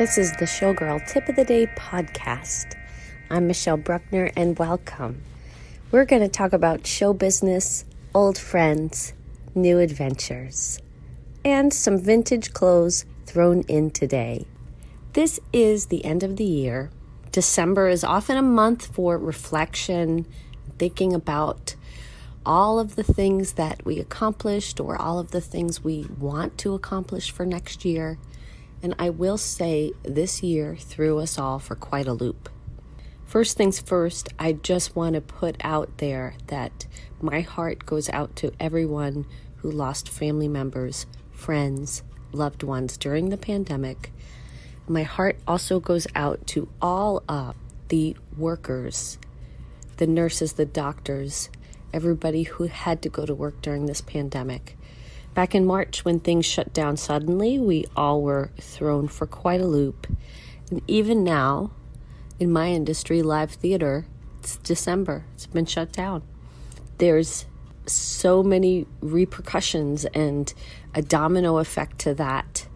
This is the Showgirl Tip of the Day podcast. I'm Michelle Bruckner and welcome. We're going to talk about show business, old friends, new adventures, and some vintage clothes thrown in today. This is the end of the year. December is often a month for reflection, thinking about all of the things that we accomplished or all of the things we want to accomplish for next year. And I will say this year threw us all for quite a loop. First things first, I just want to put out there that my heart goes out to everyone who lost family members, friends, loved ones during the pandemic. My heart also goes out to all of the workers, the nurses, the doctors, everybody who had to go to work during this pandemic. Back in March, when things shut down suddenly, we all were thrown for quite a loop. And even now, in my industry, live theater, it's December. It's been shut down. There's so many repercussions and a domino effect to that.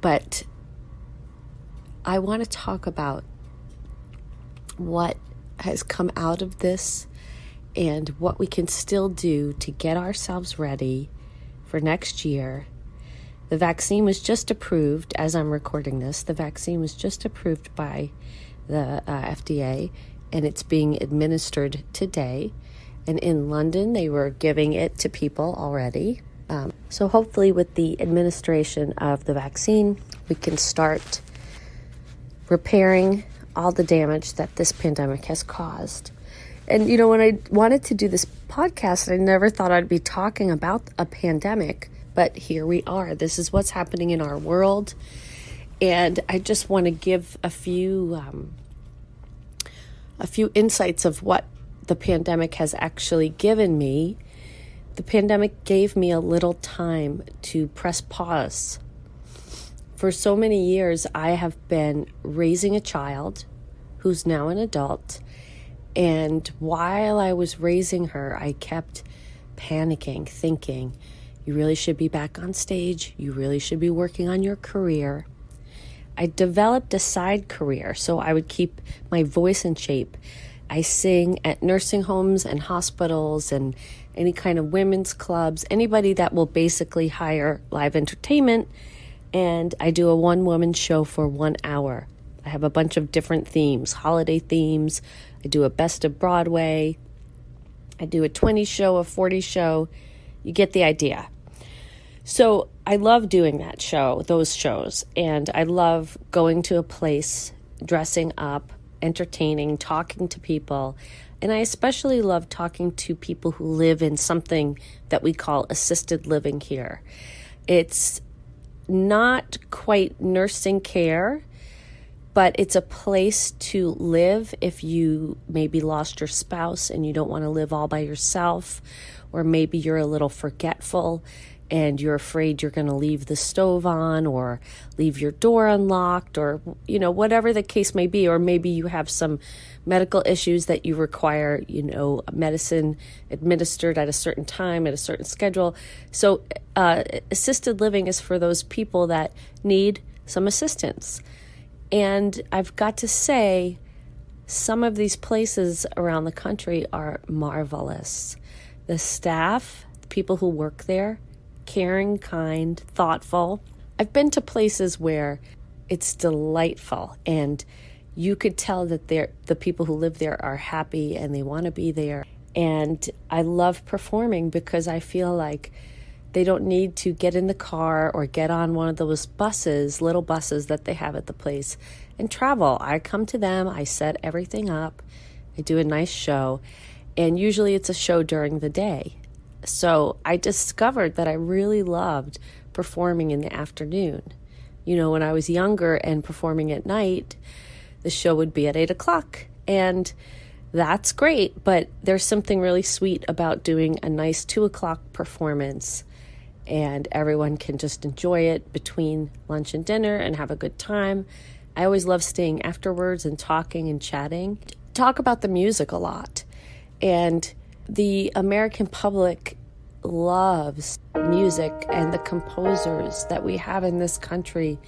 But I want to talk about what has come out of this and what we can still do to get ourselves ready for next year. The vaccine was just approved, as I'm recording this, the vaccine was just approved by the FDA, and it's being administered today. And in London, they were giving it to people already. So hopefully with the administration of the vaccine, we can start repairing all the damage that this pandemic has caused. And, you know, when I wanted to do this podcast, I never thought I'd be talking about a pandemic, but here we are. This is what's happening in our world. And I just want to give a few insights of what the pandemic has actually given me. The pandemic gave me a little time to press pause. For so many years, I have been raising a child who's now an adult. And while I was raising her, I kept panicking, thinking, you really should be back on stage. You really should be working on your career. I developed a side career, so I would keep my voice in shape. I sing at nursing homes and hospitals and any kind of women's clubs, anybody that will basically hire live entertainment. And I do a one-woman show for 1 hour. I have a bunch of different themes, holiday themes. I do a best of Broadway. I do a 20 show, a 40 show. You get the idea. So I love doing that show, those shows. And I love going to a place, dressing up, entertaining, talking to people. And I especially love talking to people who live in something that we call assisted living here. It's not quite nursing care, but it's a place to live if you maybe lost your spouse and you don't want to live all by yourself, or maybe you're a little forgetful and you're afraid you're going to leave the stove on or leave your door unlocked, or, you know, whatever the case may be. Or maybe you have some medical issues that you require, you know, medicine administered at a certain time, at a certain schedule. So assisted living is for those people that need some assistance. And I've got to say, some of these places around the country are marvelous. The staff, the people who work there, caring, kind, thoughtful. I've been to places where it's delightful, and you could tell that the people who live there are happy and they want to be there. And I love performing because I feel like they don't need to get in the car or get on one of those buses, little buses that they have at the place, and travel. I come to them, I set everything up, I do a nice show, and usually it's a show during the day. So I discovered that I really loved performing in the afternoon. You know, when I was younger and performing at night, the show would be at 8 o'clock, and that's great, but there's something really sweet about doing a nice 2 o'clock performance, and everyone can just enjoy it between lunch and dinner and have a good time. I always love staying afterwards and talking and chatting. Talk about the music a lot. And the American public loves music and the composers that we have in this country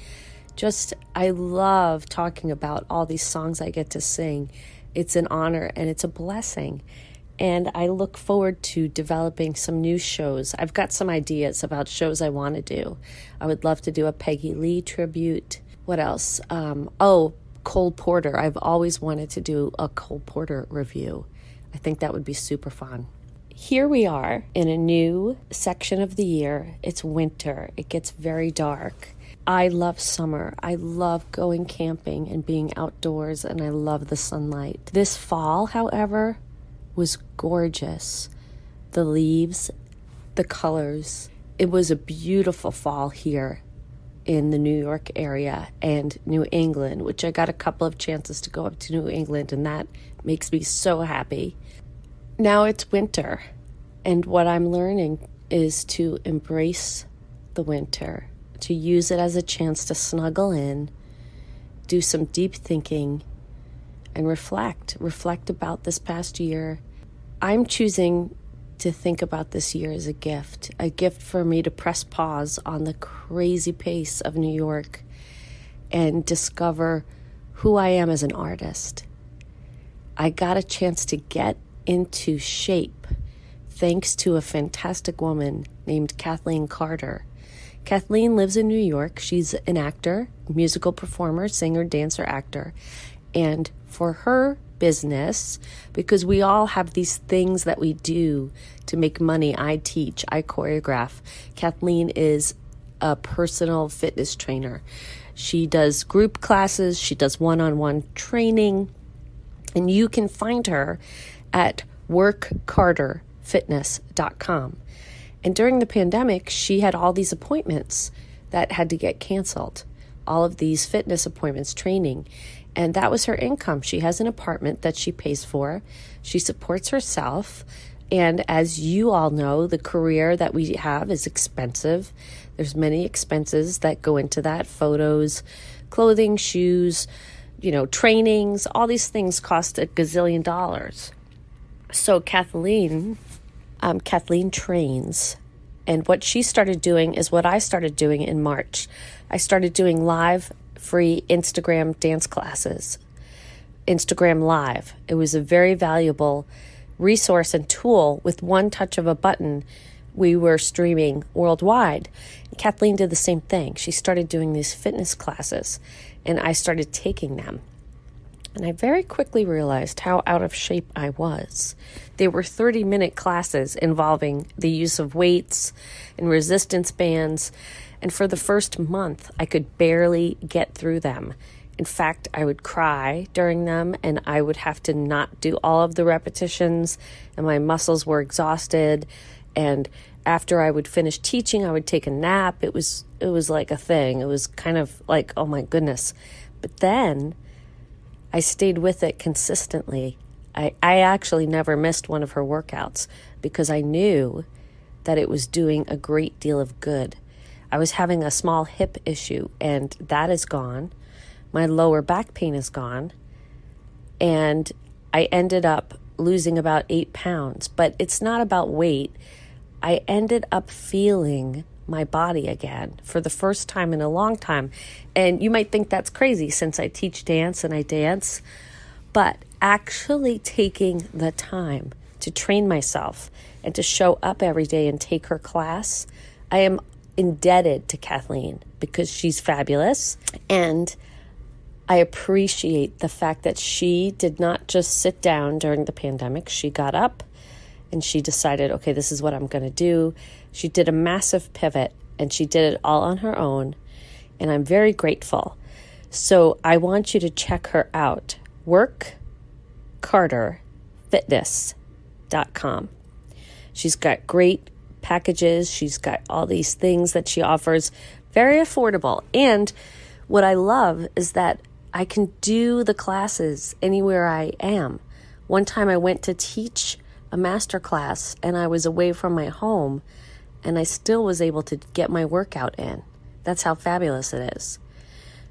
I love talking about all these songs I get to sing. It's an honor and it's a blessing. And I look forward to developing some new shows. I've got some ideas about shows I want to do. I would love to do a Peggy Lee tribute. What else? Cole Porter. I've always wanted to do a Cole Porter review. I think that would be super fun. Here we are in a new section of the year. It's winter. It gets very dark. I love summer. I love going camping and being outdoors, and I love the sunlight. This fall, however, was gorgeous. The leaves, the colors. It was a beautiful fall here in the New York area and New England, which I got a couple of chances to go up to New England, and that makes me so happy. Now it's winter, and what I'm learning is to embrace the winter, to use it as a chance to snuggle in, do some deep thinking, and reflect about this past year. I'm choosing to think about this year as a gift for me to press pause on the crazy pace of New York and discover who I am as an artist. I got a chance to get into shape thanks to a fantastic woman named Kathleen Carter. Kathleen lives in New York. She's an actor, musical performer, singer, dancer, actor. And for her business, because we all have these things that we do to make money. I teach, I choreograph. Kathleen is a personal fitness trainer. She does group classes, she does one-on-one training, and you can find her at workcarterfitness.com. And during the pandemic, she had all these appointments that had to get canceled, all of these fitness appointments, training. And that was her income. She has an apartment that she pays for. She supports herself. And as you all know, the career that we have is expensive. There's many expenses that go into that. Photos, clothing, shoes, trainings, all these things cost $1 gazillion. So Kathleen trains. And what she started doing is what I started doing in March. I started doing live free Instagram dance classes, Instagram Live. It was a very valuable resource and tool. With one touch of a button, we were streaming worldwide. Kathleen did the same thing. She started doing these fitness classes, and I started taking them. And I very quickly realized how out of shape I was. They were 30-minute classes involving the use of weights and resistance bands. And for the first month, I could barely get through them. In fact, I would cry during them, and I would have to not do all of the repetitions, and my muscles were exhausted. And after I would finish teaching, I would take a nap. It was like a thing. It was kind of like, oh my goodness. But then I stayed with it consistently. I actually never missed one of her workouts because I knew that it was doing a great deal of good. I was having a small hip issue, and that is gone. My lower back pain is gone. And I ended up losing about 8 pounds. But it's not about weight. I ended up feeling my body again for the first time in a long time. And you might think that's crazy since I teach dance and I dance. But actually taking the time to train myself and to show up every day and take her class, I am indebted to Kathleen because she's fabulous. And I appreciate the fact that she did not just sit down during the pandemic. She got up and she decided, okay, this is what I'm going to do. She did a massive pivot and she did it all on her own. And I'm very grateful. So I want you to check her out. workcarterfitness.com. She's got great packages. She's got all these things that she offers, very affordable. And what I love is that I can do the classes anywhere I am. One time I went to teach a master class and I was away from my home and I still was able to get my workout in. That's how fabulous it is.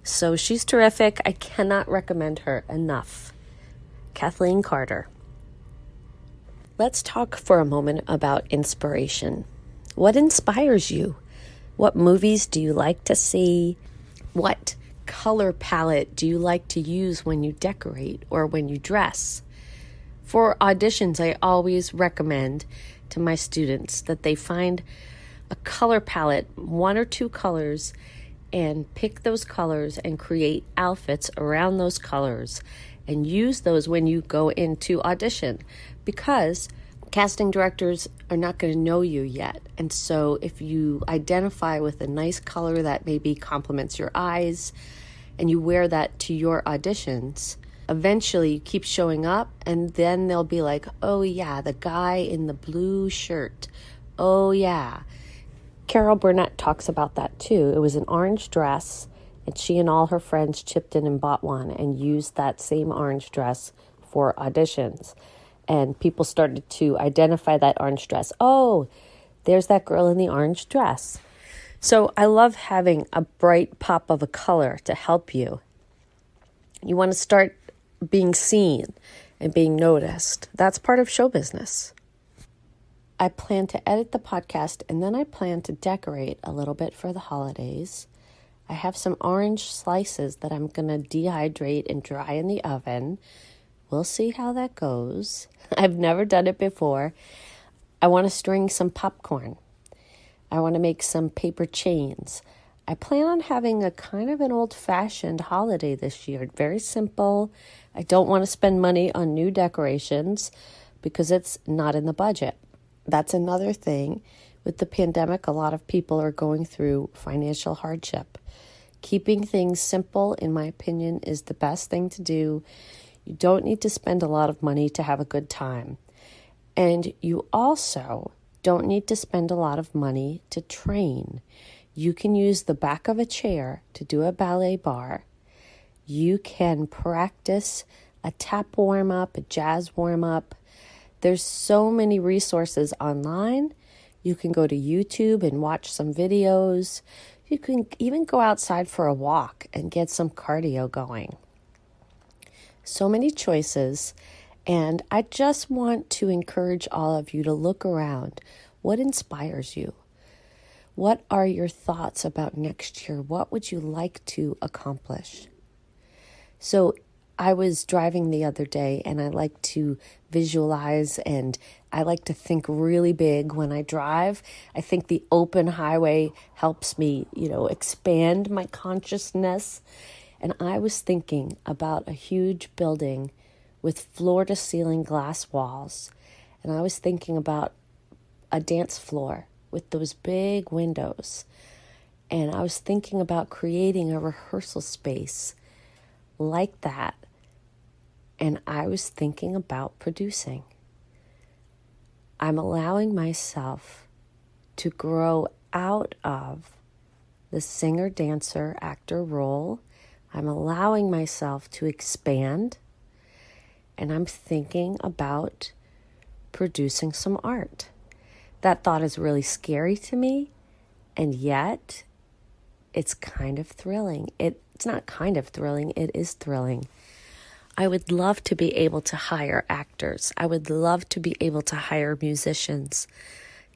So she's terrific. I cannot recommend her enough. Kathleen Carter. Let's talk for a moment about inspiration. What inspires you? What movies do you like to see? What color palette do you like to use when you decorate or when you dress? For auditions, I always recommend to my students that they find a color palette, 1 or 2 colors, and pick those colors and create outfits around those colors and use those when you go into audition, because casting directors are not going to know you yet. And so if you identify with a nice color that maybe complements your eyes and you wear that to your auditions, eventually you keep showing up, and then they'll be like, oh yeah, the guy in the blue shirt. Oh yeah. Carol Burnett talks about that too. It was an orange dress, and she and all her friends chipped in and bought one and used that same orange dress for auditions. And people started to identify that orange dress. Oh, there's that girl in the orange dress. So I love having a bright pop of a color to help you. You want to start being seen and being noticed. That's part of show business. I plan to edit the podcast, and then I plan to decorate a little bit for the holidays. I have some orange slices that I'm going to dehydrate and dry in the oven. We'll see how that goes. I've never done it before. I want to string some popcorn. I want to make some paper chains. I plan on having a kind of an old-fashioned holiday this year. Very simple. I don't want to spend money on new decorations because it's not in the budget. That's another thing. With the pandemic, a lot of people are going through financial hardship. Keeping things simple, in my opinion, is the best thing to do. You don't need to spend a lot of money to have a good time. And you also don't need to spend a lot of money to train. You can use the back of a chair to do a ballet bar. You can practice a tap warm-up, a jazz warm-up. There's so many resources online. You can go to YouTube and watch some videos. You can even go outside for a walk and get some cardio going. So many choices. And I just want to encourage all of you to look around. What inspires you? What are your thoughts about next year? What would you like to accomplish? So I was driving the other day, and I like to visualize, and I like to think really big when I drive. I think the open highway helps me, expand my consciousness. And I was thinking about a huge building with floor-to-ceiling glass walls. And I was thinking about a dance floor with those big windows. And I was thinking about creating a rehearsal space like that. And I was thinking about producing. I'm allowing myself to grow out of the singer, dancer, actor role. I'm allowing myself to expand. And I'm thinking about producing some art. That thought is really scary to me. And yet, it's kind of thrilling. It's not kind of thrilling. It is thrilling. I would love to be able to hire actors. I would love to be able to hire musicians,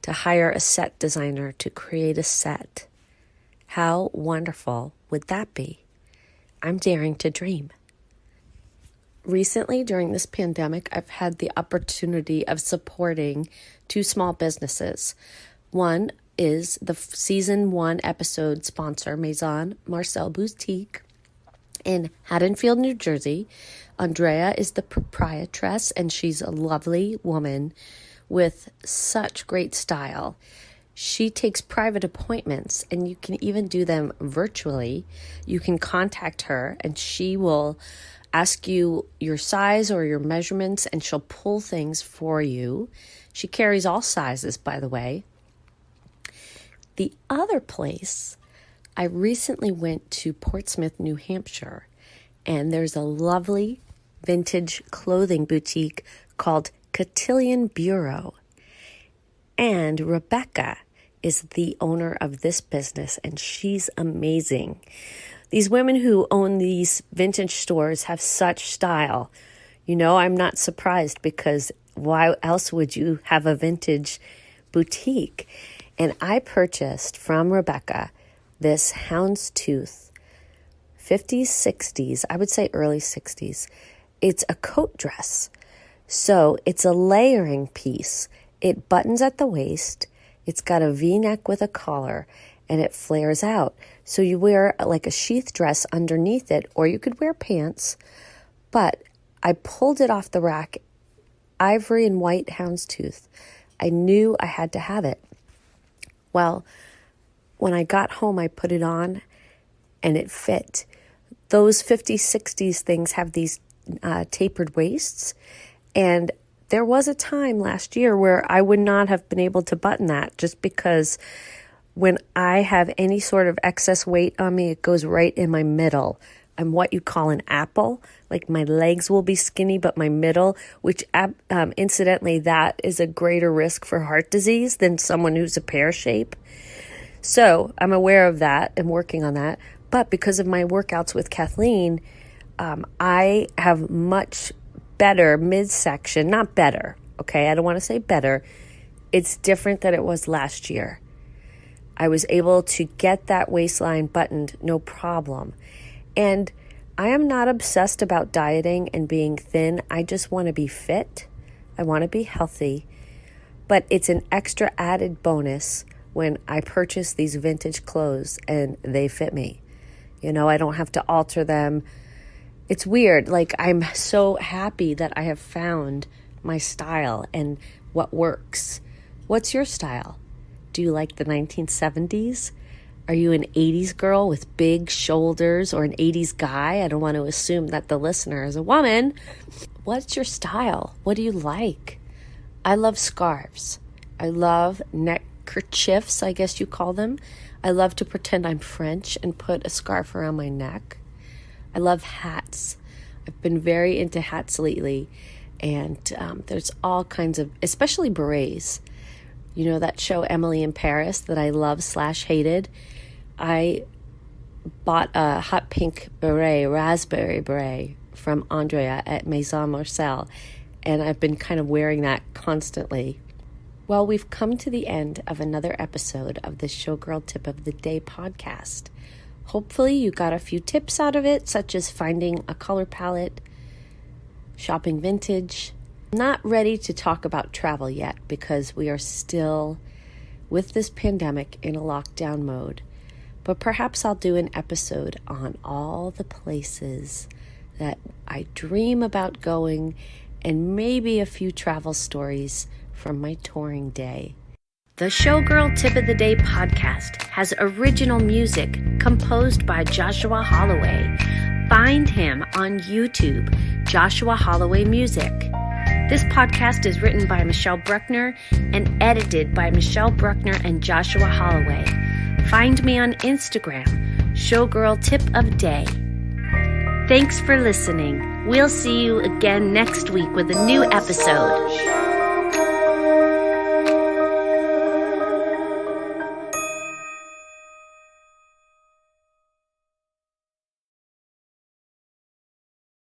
to hire a set designer to create a set. How wonderful would that be? I'm daring to dream. Recently, during this pandemic, I've had the opportunity of supporting 2 small businesses. One is the season 1 episode sponsor, Maison Marcel Boutique in Haddonfield, New Jersey. Andrea is the proprietress, and she's a lovely woman with such great style. She takes private appointments, and you can even do them virtually. You can contact her, and she will ask you your size or your measurements, and she'll pull things for you. She carries all sizes, by the way. The other place, I recently went to Portsmouth, New Hampshire, and there's a lovely vintage clothing boutique called Cotillion Bureau. And Rebecca is the owner of this business, and she's amazing. These women who own these vintage stores have such style. I'm not surprised, because why else would you have a vintage boutique? And I purchased from Rebecca this houndstooth 50s, 60s, I would say early 60s. It's a coat dress. So it's a layering piece. It buttons at the waist. It's got a V-neck with a collar, and it flares out. So you wear like a sheath dress underneath it, or you could wear pants. But I pulled it off the rack, ivory and white houndstooth. I knew I had to have it. Well, when I got home, I put it on, and it fit. Those 50s, 60s things have these tapered waists, and there was a time last year where I would not have been able to button that, just because when I have any sort of excess weight on me, it goes right in my middle. I'm what you call an apple. Like my legs will be skinny, but my middle, which incidentally, that is a greater risk for heart disease than someone who's a pear shape. So I'm aware of that and working on that. But because of my workouts with Kathleen, I have much better midsection. Not better, okay? I don't want to say better. It's different than it was last year. I was able to get that waistline buttoned, no problem. And I am not obsessed about dieting and being thin. I just want to be fit. I want to be healthy. But it's an extra added bonus when I purchase these vintage clothes and they fit me. You know, I don't have to alter them. It's weird. Like, I'm so happy that I have found my style and what works. What's your style? Do you like the 1970s? Are you an 80s girl with big shoulders, or an 80s guy? I don't want to assume that the listener is a woman. What's your style? What do you like? I love scarves. I love neckerchiefs, I guess you call them. I love to pretend I'm French and put a scarf around my neck. I love hats. I've been very into hats lately, and there's all kinds of, especially berets. You know that show Emily in Paris that I love / hated? I bought a hot pink beret, raspberry beret from Andrea at Maison Marcel, and I've been kind of wearing that constantly. Well, we've come to the end of another episode of the Showgirl Tip of the Day podcast. Hopefully you got a few tips out of it, such as finding a color palette, shopping vintage. Not ready to talk about travel yet because we are still, with this pandemic, in a lockdown mode. But perhaps I'll do an episode on all the places that I dream about going, and maybe a few travel stories from my touring day. The Showgirl Tip of the Day podcast has original music composed by Joshua Holloway. Find him on YouTube, Joshua Holloway Music. This podcast is written by Michelle Bruckner and edited by Michelle Bruckner and Joshua Holloway. Find me on Instagram, Showgirl Tip of Day. Thanks for listening. We'll see you again next week with a new episode.